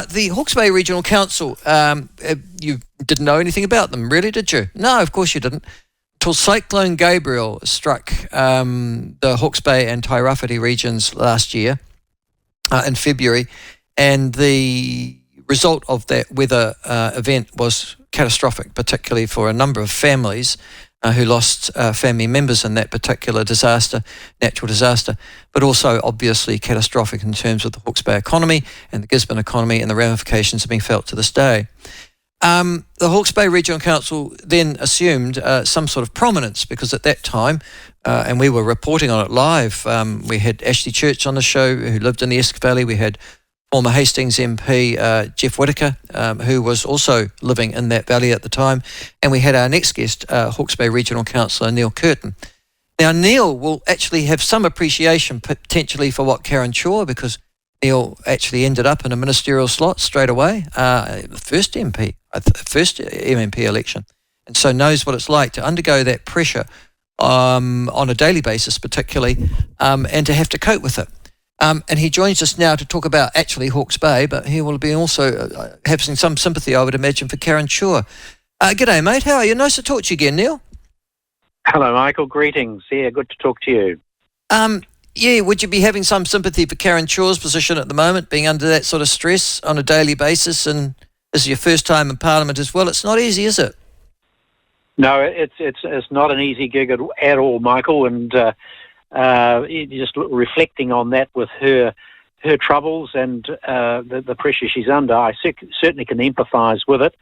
The Hawke's Bay Regional Council, you didn't know anything about them, really, did you? No, of course you didn't. Until Cyclone Gabrielle struck the Hawke's Bay and Tairāwhiti regions last year in February, and the result of that weather event was catastrophic, particularly for a number of families who lost family members in that particular disaster, natural disaster, but also obviously catastrophic in terms of the Hawke's Bay economy and the Gisborne economy, and the ramifications are being felt to this day. The Hawke's Bay Regional Council then assumed some sort of prominence, because at that time, and we were reporting on it live, we had Ashley Church on the show, who lived in the Esk Valley. We had former Hastings MP Jeff Whitaker, who was also living in that valley at the time. And we had our next guest, Hawke's Bay Regional Councillor Neil Kirton. Now, Neil will actually have some appreciation potentially for what Karen Shaw, because Neil actually ended up in a ministerial slot straight away, first MMP election, and so knows what it's like to undergo that pressure on a daily basis particularly, and to have to cope with it. And he joins us now to talk about actually Hawke's Bay, but he will be also having some sympathy, I would imagine, for Karen Shaw. G'day, mate. How are you? Nice to talk to you again, Neil. Hello, Michael. Greetings. Yeah, good to talk to you. Yeah, would you be having some sympathy for Karen Shaw's position at the moment, being under that sort of stress on a daily basis, and this is your first time in Parliament as well? It's not easy, is it? No, it's not an easy gig at all, Michael, and just reflecting on that with her troubles and the pressure she's under, I certainly can empathise with it.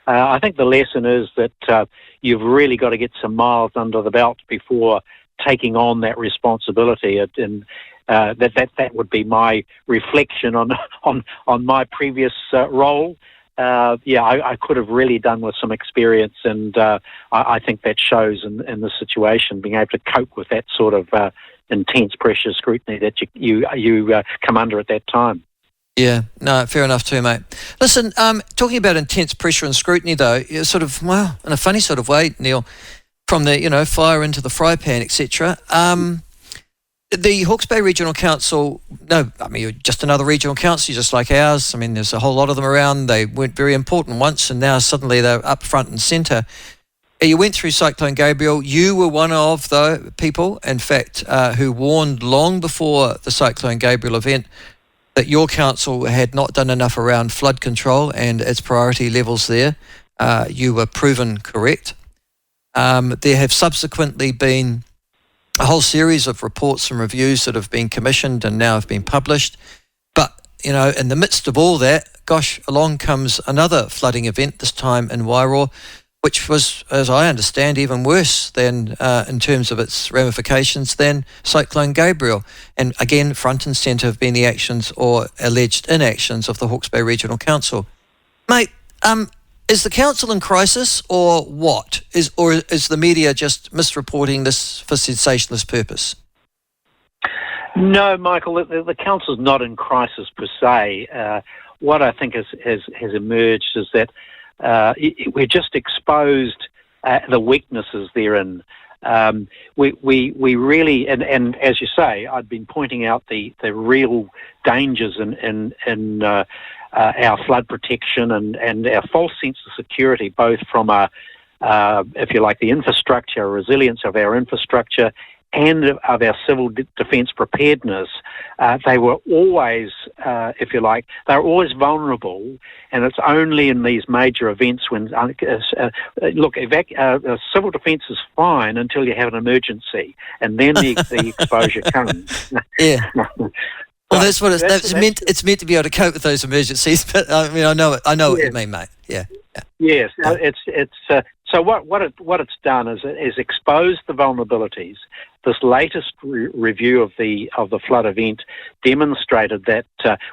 I think the lesson is that you've really got to get some miles under the belt before taking on that responsibility, and that would be my reflection on my previous role. I could have really done with some experience, and I think that shows in this situation, being able to cope with that sort of intense pressure, scrutiny that you come under at that time. Yeah, no, fair enough too, mate. Listen, talking about intense pressure and scrutiny, though, sort of, well, in a funny sort of way, Neil, from the fire into the fry pan, etc. The Hawke's Bay Regional Council, no, I mean, you're just another regional council, just like ours. I mean, there's a whole lot of them around. They weren't very important once, and now suddenly they're up front and centre. You went through Cyclone Gabrielle. You were one of the people, in fact, who warned long before the Cyclone Gabrielle event that your council had not done enough around flood control and its priority levels there. You were proven correct. There have subsequently been a whole series of reports and reviews that have been commissioned and now have been published. But, in the midst of all that, gosh, along comes another flooding event, this time in Wairoa, which was, as I understand, even worse than in terms of its ramifications than Cyclone Gabrielle. And again, front and centre have been the actions or alleged inactions of the Hawke's Bay Regional Council. Mate, is the council in crisis, or what? Is the media just misreporting this for sensationalist purpose? No, Michael, the council's not in crisis per se. What I think has emerged is that we're just exposed the weaknesses therein. We really, and as you say, I've been pointing out the real dangers in our flood protection and our false sense of security, both from if you like, the infrastructure, resilience of our infrastructure, and of our civil defence preparedness. They were always, if you like, they're always vulnerable, and it's only in these major events when, civil defence is fine until you have an emergency, and then the exposure comes. Yeah. Well, that's what it's meant. It's meant to be able to cope with those emergencies. But I mean, I know what you mean, mate. Yeah. Yes, it's. So what it's done is exposed the vulnerabilities. This latest review of the flood event demonstrated that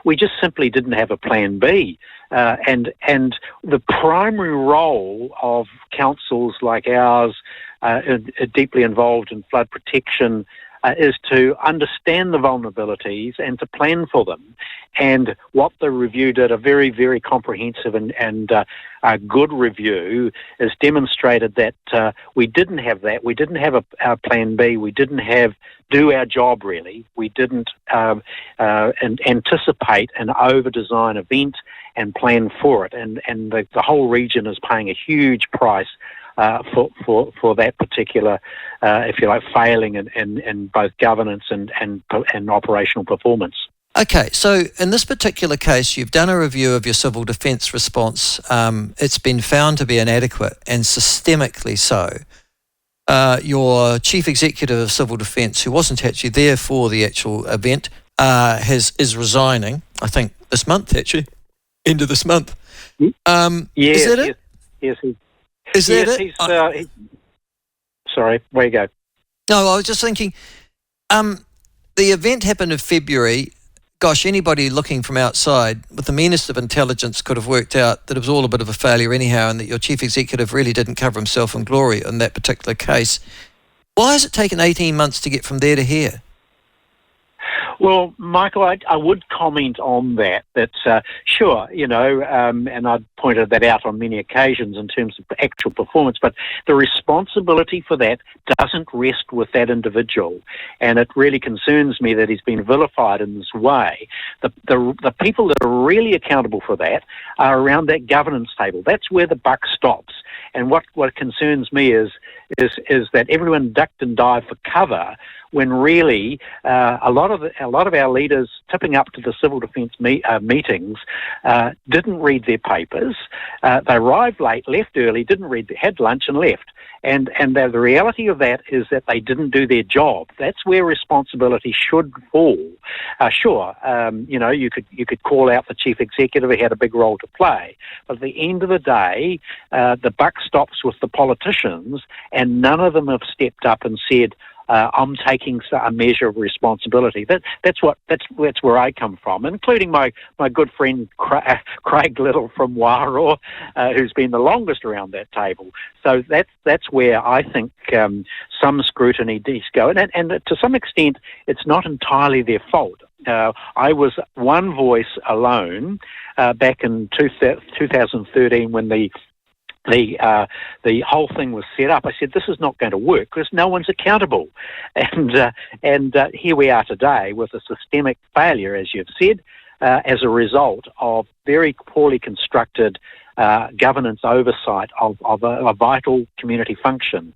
we just simply didn't have a plan B, and the primary role of councils like ours, deeply involved in flood protection, is to understand the vulnerabilities and to plan for them. And what the review did, a very, very comprehensive and a good review, is demonstrated that we didn't have that. We didn't have a plan B. We didn't do our job, really. We didn't anticipate an over-design event, and plan for it. And the whole region is paying a huge price for that particular, if you like, failing in both governance and operational performance. Okay, so in this particular case, you've done a review of your civil defence response. It's been found to be inadequate and systemically so. Your Chief Executive of Civil Defence, who wasn't actually there for the actual event, is resigning, I think, this month, actually. End of this month. Yes, is that it? Yes. Is that it? Sorry, where you go? No, I was just thinking, the event happened in February. Gosh, anybody looking from outside with the meanest of intelligence could have worked out that it was all a bit of a failure anyhow, and that your chief executive really didn't cover himself in glory in that particular case. Why has it taken 18 months to get from there to here? Well, Michael, I would comment on that. Sure, and I'd pointed that out on many occasions in terms of actual performance, but the responsibility for that doesn't rest with that individual, and it really concerns me that he's been vilified in this way. The people that are really accountable for that are around that governance table. That's where the buck stops. And what concerns me is that everyone ducked and dived for cover when really a lot of our leaders tipping up to the civil defence meetings didn't read their papers. They arrived late, left early, had lunch and left. And the reality of that is that they didn't do their job. That's where responsibility should fall. You could call out the chief executive. He had a big role to play. But at the end of the day, the buck stops with the politicians, and none of them have stepped up and said, I'm taking a measure of responsibility. That's where I come from, including my good friend Craig Little from Wairoa, who's been the longest around that table. So that's where I think some scrutiny needs to go, and to some extent, it's not entirely their fault. I was one voice alone back in 2013 when the whole thing was set up. I said, this is not going to work because no one's accountable. And here we are today with a systemic failure, as you've said, as a result of very poorly constructed governance oversight of a vital community function.